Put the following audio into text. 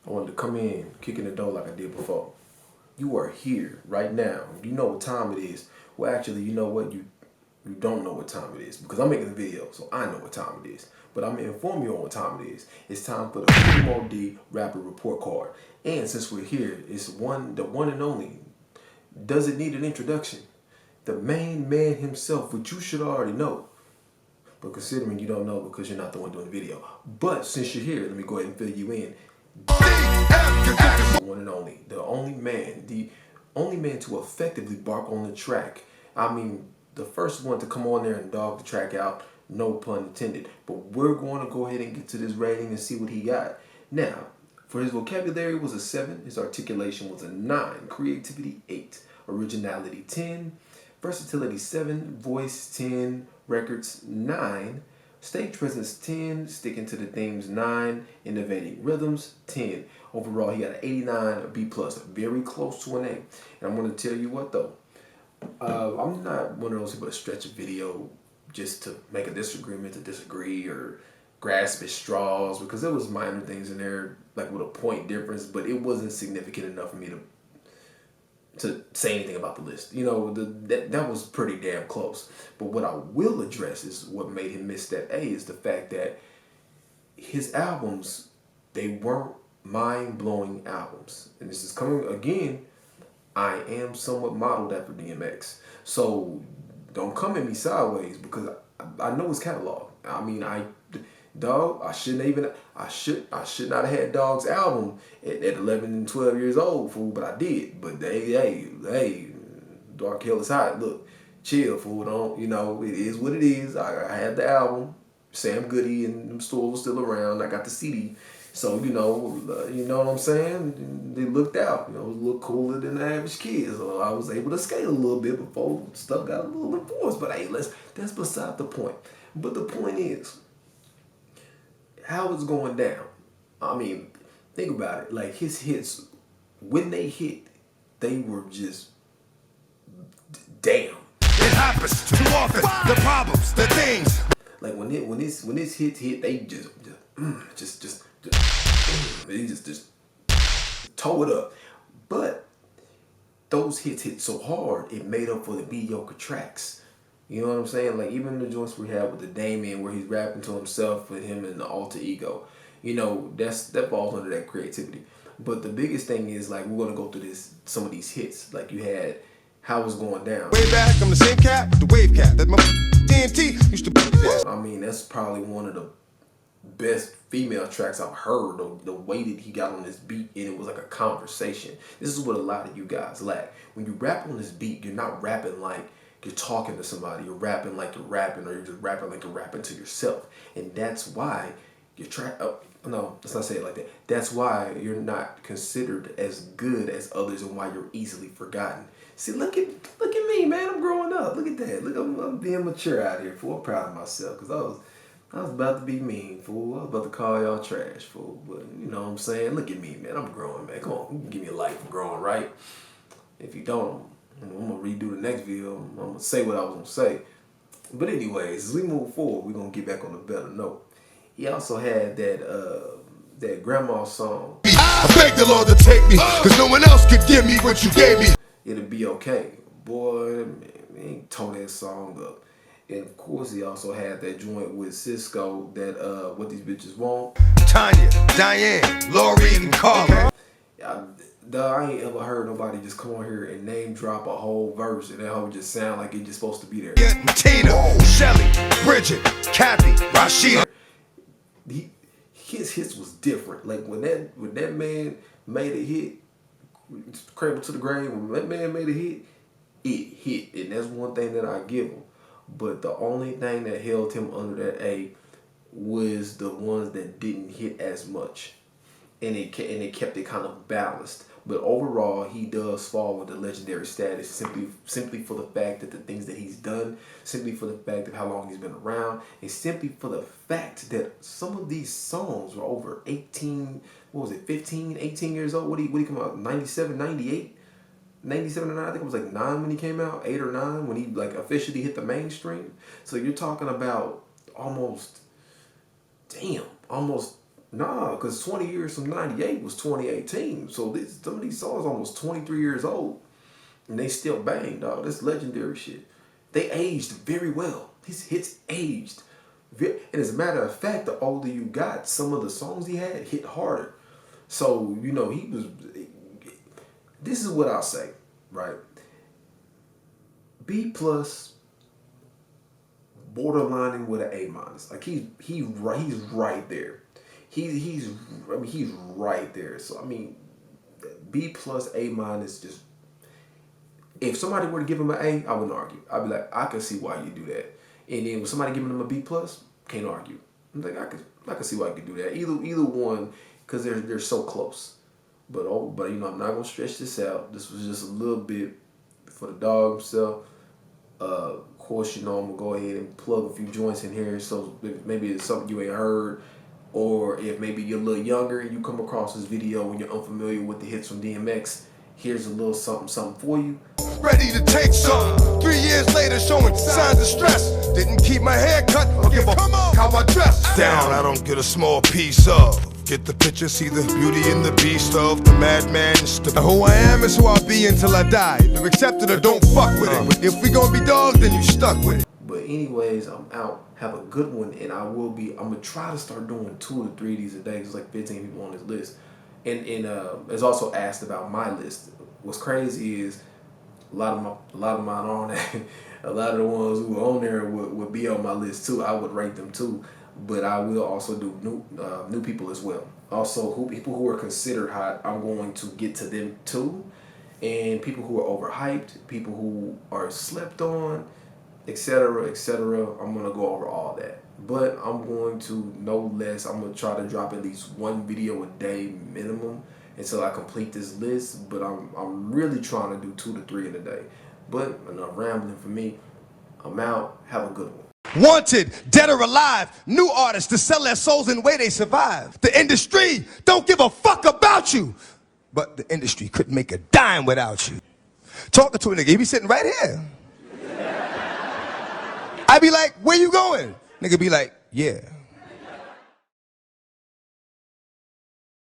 I wanted to come in, kicking the door like I did before. You are here right now. You know what time it is. Well, actually, you know what? You don't know what time it is because I'm making the video, so I know what time it is. But I'm gonna inform you on what time it is. It's time for the Kool Moe Dee Rapper Report Card. And since we're here, it's the one and only. Does it need an introduction? The main man himself, which you should already know. But considering you don't know because you're not the one doing the video. But since you're here, let me go ahead and fill you in. The one and only, the only man to effectively bark on the track. I mean, the first one to come on there and dog the track out, no pun intended. But we're going to go ahead and get to this rating and see what he got. Now, for his vocabulary was a 7, his articulation was a 9, creativity 8, originality 10, versatility 7, voice 10, records 9, stage presence 10, sticking to the themes 9, innovating rhythms 10. Overall, he got an 89, a B plus, very close to an A. And I'm going to tell you what though, I'm not one of those people that stretch a video just to make a disagreement to disagree or grasp at straws, because there was minor things in there like with a point difference, but it wasn't significant enough for me to say anything about the list. You know, that was pretty damn close. But what I will address is what made him miss that A is the fact that his albums, they weren't mind-blowing albums. And this is coming again, I am somewhat modeled after DMX. So don't come at me sideways because I know his catalog. I mean, I should not have had Dog's album at 11 and 12 years old, fool, but I did. But hey, Dark Hill is hot. Look, chill, fool. Don't, you know, it is what it is. I had the album. Sam Goody and them stores were still around. I got the CD. So, you know what I'm saying? They looked out. You know, it was a little cooler than the average kid. So I was able to scale a little bit before stuff got a little enforced. But hey, that's beside the point. But the point is, how it's going down. I mean, think about it. Like his hits, when they hit, they were just damn. It happens too often. The problems, the things. Like when his hits hit, they just they just toe it up. But those hits hit so hard, it made up for the mediocre tracks. You know what I'm saying? Like even the joints we have with the Damien where he's rapping to himself with him and the alter ego. You know, that falls under that creativity. But the biggest thing is like we're gonna go through some of these hits. Like you had How It's Going Down. Way back, I'm the same cat, the wave cat that my TNT used to. I mean, that's probably one of the best female tracks I've heard. The way that he got on this beat, and it was like a conversation. This is what a lot of you guys lack. When you rap on this beat, you're not rapping like you're talking to somebody. You're rapping like you're rapping, or you're just rapping like you're rapping to yourself. And that's why you're no, let's not say it like that. That's why you're not considered as good as others, and why you're easily forgotten. See, look at me, man. I'm growing up. Look at that. Look, I'm being mature out here. Fool, I'm proud of myself because I was about to be mean, fool. I was about to call y'all trash, fool. But you know what I'm saying? Look at me, man. I'm growing, man. Come on, give me a life for growing, right? If you don't, I'm gonna redo the next video. I'm gonna say what I was gonna say. But anyways, as we move forward, we're gonna get back on a better note. He also had that grandma song. I beg the Lord to take me, cause no one else could give me what you gave me. It'll Be Okay. Boy, man, he tore that song up. And of course, he also had that joint with Cisco, that What These Bitches Want. Tanya, Diane, Lori, and Carla. I ain't ever heard nobody just come on here and name drop a whole verse and that whole just sound like it's just supposed to be there. Tina, Shelly, Bridget, Kathy, Rashida. His hits was different. Like when that man made a hit, Cradle to the Grave, when that man made a hit, it hit. And that's one thing that I give him. But the only thing that held him under that A was the ones that didn't hit as much. And it kept it kind of balanced. But overall, he does fall with the legendary status simply for the fact that the things that he's done, simply for the fact of how long he's been around, and simply for the fact that some of these songs were over 18, 15, 18 years old? What did he come out, 97, 98? 97 or 9, I think it was like 9 when he came out, 8 or 9 when he like officially hit the mainstream. So you're talking about almost Nah, because 20 years from 98 was 2018. So some of these songs almost 23 years old. And they still bang, dog. That's legendary shit. They aged very well. These hits aged. And as a matter of fact, the older you got, some of the songs he had hit harder. So, you know, he was... This is what I'll say, right? B+, borderlining with an A-. Like, he's right there. He's right there. So, I mean, B+, A- just... If somebody were to give him an A, I wouldn't argue. I'd be like, I can see why you do that. And then with somebody giving him a B+, can't argue. I'm like, I can see why you could do that. Either one, because they're so close. But you know, I'm not gonna stretch this out. This was just a little bit for the dog himself. Of course, you know, I'm gonna go ahead and plug a few joints in here. So maybe it's something you ain't heard, or if maybe you're a little younger and you come across this video and you're unfamiliar with the hits from DMX. Here's a little something for you. Ready to take some. 3 years later, showing signs of stress. Didn't keep my hair cut or give a how I dress. Down, I don't get a small piece of. Get the picture, see the beauty in the beast of the madman. Who I am is who I'll be until I die. Either accept it or don't fuck with it. If we gonna be dogs, then you stuck with it. But anyways, I'm out. Have a good one, and I'm gonna try to start doing 2 to 3 of these a day. There's like 15 people on this list. And it's also asked about my list. What's crazy is a lot of mine are on there. A lot of the ones who are on there would be on my list too. I would rate them too, but I will also do new people as well. Also, people who are considered hot, I'm going to get to them too, and people who are overhyped, people who are slept on, etc., etc. I'm gonna go over all that. But I'm going to no less. I'm gonna try to drop at least 1 video a day minimum until I complete this list. But I'm really trying to do 2 to 3 in a day. But enough rambling for me. I'm out. Have a good one. Wanted, dead or alive, new artists to sell their souls in the way they survive. The industry don't give a fuck about you, but the industry couldn't make a dime without you. Talking to a nigga, he be sitting right here. I be like, where you going? Nigga be like, yeah.